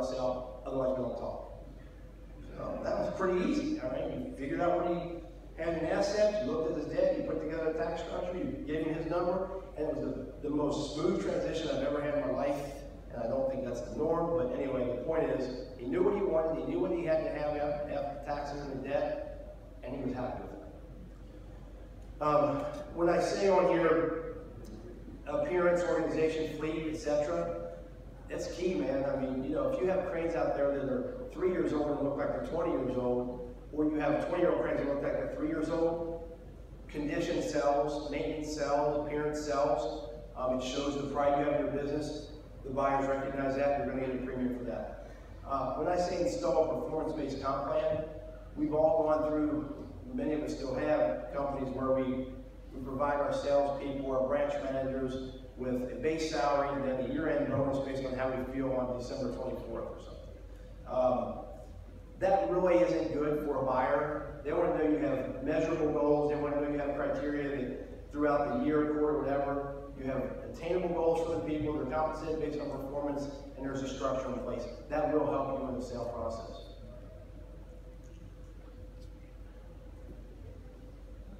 sell, otherwise we don't talk. So that was pretty easy, all right? You figured out what he had in assets, you looked at his debt, you put together a tax structure, you gave him his number, and it was the most smooth transition I've ever had in my life, and I don't think that's the norm, but anyway, the point is, he knew what he wanted, he knew what he had to have after taxes and the debt, and he was happy with it. When I say on here, appearance, organization, fleet, etc., that's key, man. I mean, you know, if you have cranes out there that are 3 years old and look like they're 20 years old, or you have 20-year-old cranes that look like they're 3 years old, condition sells, maintenance sells, appearance sells. It shows the pride you have in your business. The buyers recognize that, you're going to get a premium for that. When I say install a performance-based comp plan, we've all gone through, many of us still have, companies where we provide our salespeople, our branch managers, with a base salary and then a year-end bonus based on how we feel on December 24th or something. That really isn't good for a buyer. They want to know you have measurable goals. They want to know you have criteria that throughout the year, quarter, whatever, you have attainable goals for the people. They're compensated based on performance, and there's a structure in place. That will help you in the sale process.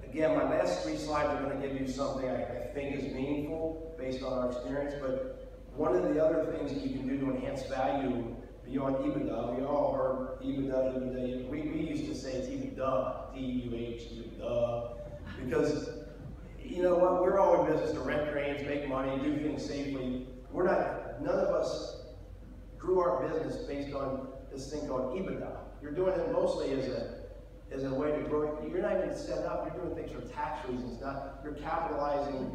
Again, my last 3 slides are going to give you something I think is meaningful based on our experience, but one of the other things that you can do to enhance value beyond EBITDA, we all heard EBITDA. We used to say it's EBITDA, D-U-H, EBITDA, because you know what, we're all in business to rent cranes, make money, do things safely. None of us grew our business based on this thing called EBITDA. You're doing it mostly as a way to grow. You're not even set up, you're doing things for tax reasons, you're capitalizing,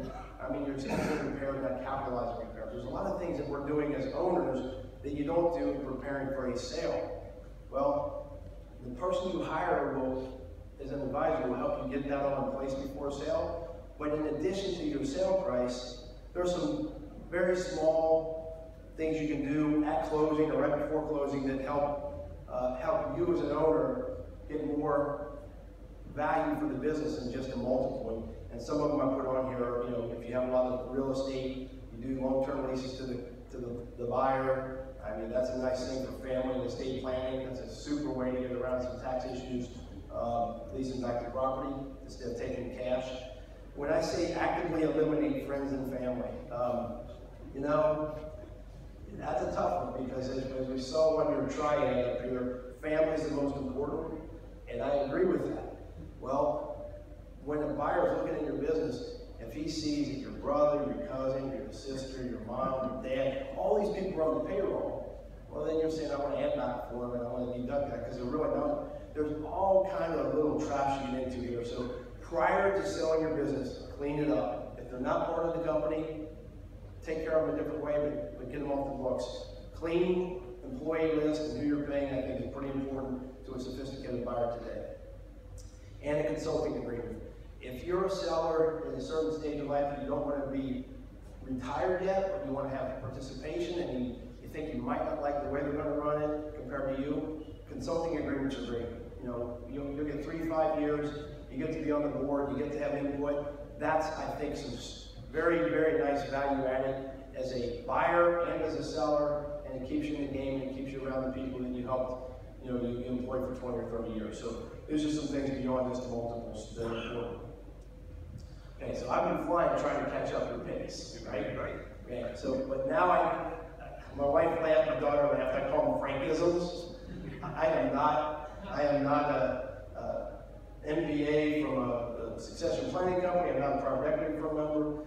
you're expensing repairs, not capitalizing repairs. There's a lot of things that we're doing as owners that you don't do preparing for a sale. Well, the person you hire as an advisor will help you get that all in place before a sale. But in addition to your sale price, there's some very small things you can do at closing or right before closing that help you as an owner get more value for the business than just a multiple. And some of them I put on here, if you have a lot of real estate, you do long-term leases to the buyer. That's a nice thing for family and estate planning. That's a super way to get around some tax issues, leasing back the property instead of taking cash. When I say actively eliminate friends and family, that's a tough one because as we saw on your triad up here, family is the most important, and I agree with that. Well, when a buyer is looking at your business, if he sees that your brother, your cousin, your sister, your mom, your dad, all these people are on the payroll, well then you're saying, I want to add back for them and I want to deduct that because they're really not. There's all kind of little traps you get into here. So prior to selling your business, clean it up. If they're not part of the company, take care of them a different way, but get them off the books. Clean employee list and who you're paying, I think, is pretty important to a sophisticated buyer today. And a consulting agreement. If you're a seller in a certain stage of life and you don't want to be retired yet, but you want to have participation and you think you might not like the way they're going to run it compared to you, consulting agreements are great. You'll get 3 to 5 years, you get to be on the board, you get to have input. That's, I think, some very, very nice value added as a buyer and as a seller, and it keeps you in the game and it keeps you around the people that you helped, you employ for 20 or 30 years. So there's just some things beyond just multiples that are important. Okay, so I've been flying trying to catch up your pace, right? Okay, so, but now my wife laughed, my daughter laughed, I call them Frankisms. I am not a MBA from a succession planning company, I'm not a private equity firm member,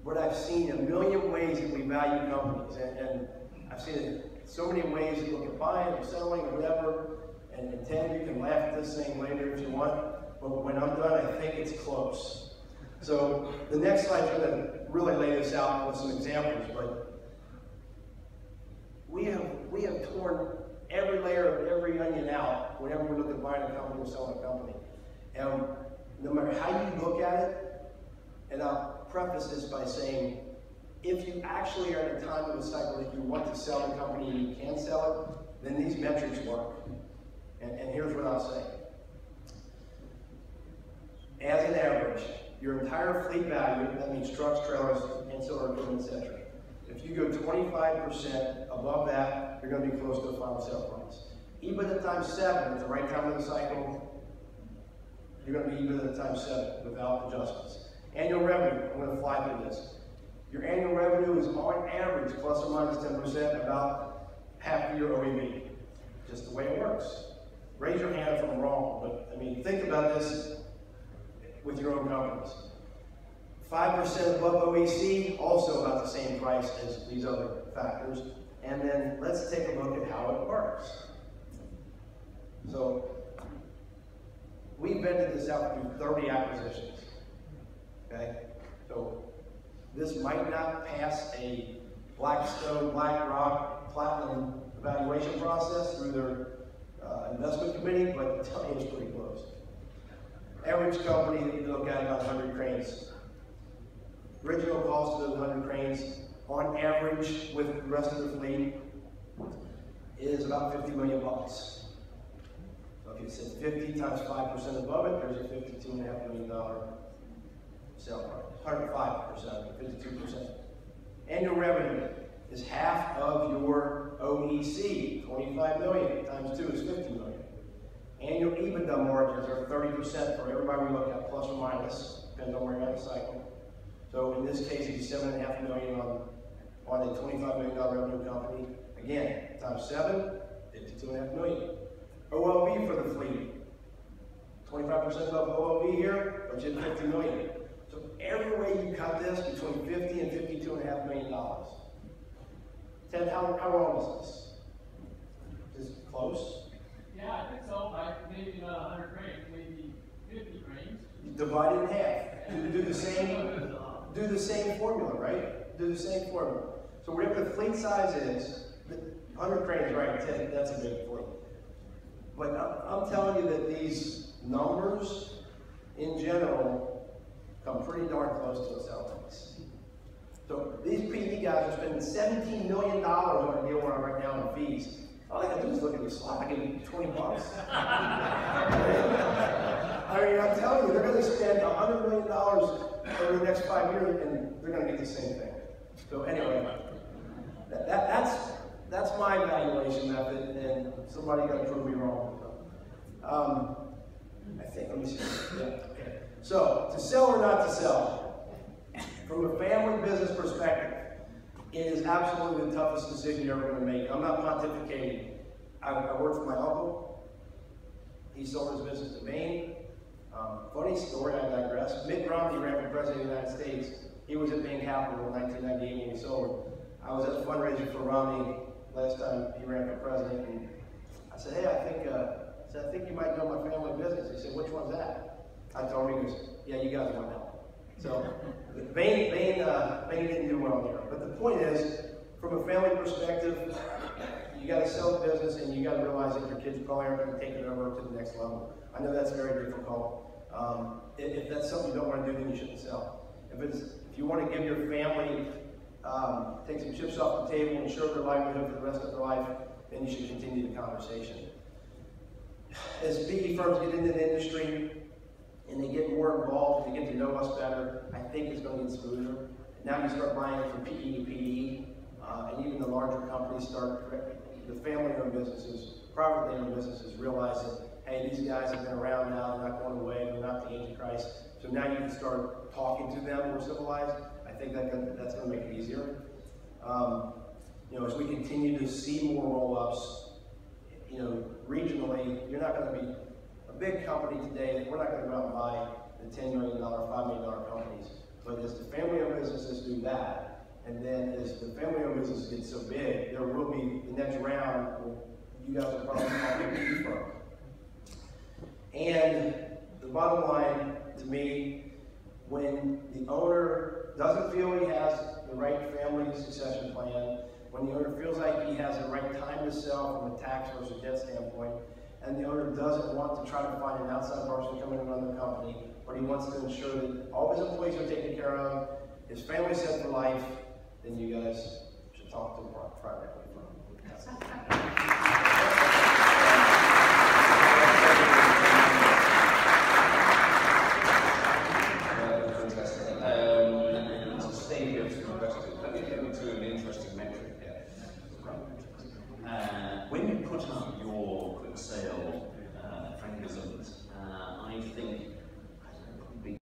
but I've seen a million ways that we value companies, and I've seen it so many ways that look at buying or selling or whatever, and Ted, you can laugh at this thing later if you want, but when I'm done, I think it's close. So the next slide is going to really lay this out with some examples, but we have torn every layer of every onion out whenever we look at buying a company or selling a company. And no matter how you look at it, and I'll preface this by saying, if you actually are at a time of the cycle that you want to sell the company and you can sell it, then these metrics work. And here's what I'll say. As an average, your entire fleet value, that means trucks, trailers, ancillary equipment, etc. If you go 25% above that, you're going to be close to the final sale price. EBITDA times 7 at the right time of the cycle, you're going to be EBITDA times 7 without adjustments. Annual revenue, I'm going to fly through this. Your annual revenue is on average plus or minus 10% about half your OEV. Just the way it works. Raise your hand if I'm wrong, but I mean, think about this with your own companies. 5% above OEC, also about the same price as these other factors. And then let's take a look at how it works. So, we vetted this out through 30 acquisitions. Okay? So, this might not pass a Blackstone, BlackRock, Platinum evaluation process through their investment committee, but I tell you it's pretty close. Average company that you look at about 100 cranes. Original cost of those 100 cranes, on average, with the rest of the fleet, is about $50 million. So if you said 50 times 5% above it, there's a $52.5 million sale price. 105%, 52%. Annual revenue is half of your OEC, 25 million times 2 is 50 million. Annual EBITDA margins are 30% for everybody we look at, plus or minus, depends on where you're at the cycle. So in this case, it's $7.5 million on a $25 million revenue company. Again, times 7, $52.5 million. OLV for the fleet, 25% above OLV here, budget $50 million. So every way you cut this, between $50 and $52.5 million. Ted, how wrong is this? Is it close? Yeah, I think so. Maybe not 100 cranes, maybe 50 cranes. Divide it in half. Do the same formula, right? Do the same formula. So whatever the fleet size is, 100 cranes, right? Ted, that's a big fleet. But I'm telling you that these numbers, in general, come pretty darn close to a sale price. So these PE guys are spending $17 million on a deal we're on right now in fees. All they got to do is look at the slot. I give you 20 bucks. I mean, I'm telling you, they're going to spend $100 million over the next 5 years, and they're going to get the same thing. So anyway, that's my evaluation method, and somebody got to prove me wrong. I think, let me see. Yeah, okay. So, to sell or not to sell? From a family business perspective, it is absolutely the toughest decision you're ever going to make. I'm not pontificating. I worked for my uncle. He sold his business to Maine. Funny story, I digress. Mitt Romney ran for president of the United States. He was at Maine Capital in 1998 when we sold. I was at a fundraiser for Romney last time he ran for president, and I said, hey, I think you might know my family business. He said, which one's that? I told him, he goes, yeah, you guys want help. So, Bain didn't do well there. But the point is, from a family perspective, you got to sell the business, and you got to realize that your kids probably aren't going to take it over to the next level. I know that's very difficult. If that's something you don't want to do, then you shouldn't sell. If you want to give your family, take some chips off the table and ensure their livelihood for the rest of their life, then you should continue the conversation. As PE firms get into the industry and they get more involved, they get to know us better, I think it's going to get smoother. Now you start buying from PE to PE, and even the larger companies start, the family-owned businesses, privately owned businesses realize that, hey, these guys have been around now, they're not going away, they're not the Antichrist. So now you can start talking to them more civilized. I think that's going to make it easier. As we continue to see more roll-ups, regionally, you're not going to be a big company today. We're not going to go out and buy the $10 million, $5 million companies. But as the family-owned businesses do that, and then as the family-owned businesses get so big, there will be the next round. You guys will probably call it a PE firm. And the bottom line to me, when the owner doesn't feel he has the right family succession plan, when the owner feels like he has the right time to sell from a tax versus debt standpoint, and the owner doesn't want to try to find an outside person to come in and run the company, but he wants to ensure that all his employees are taken care of, his family's set for life, then you guys should talk to a private equity firm.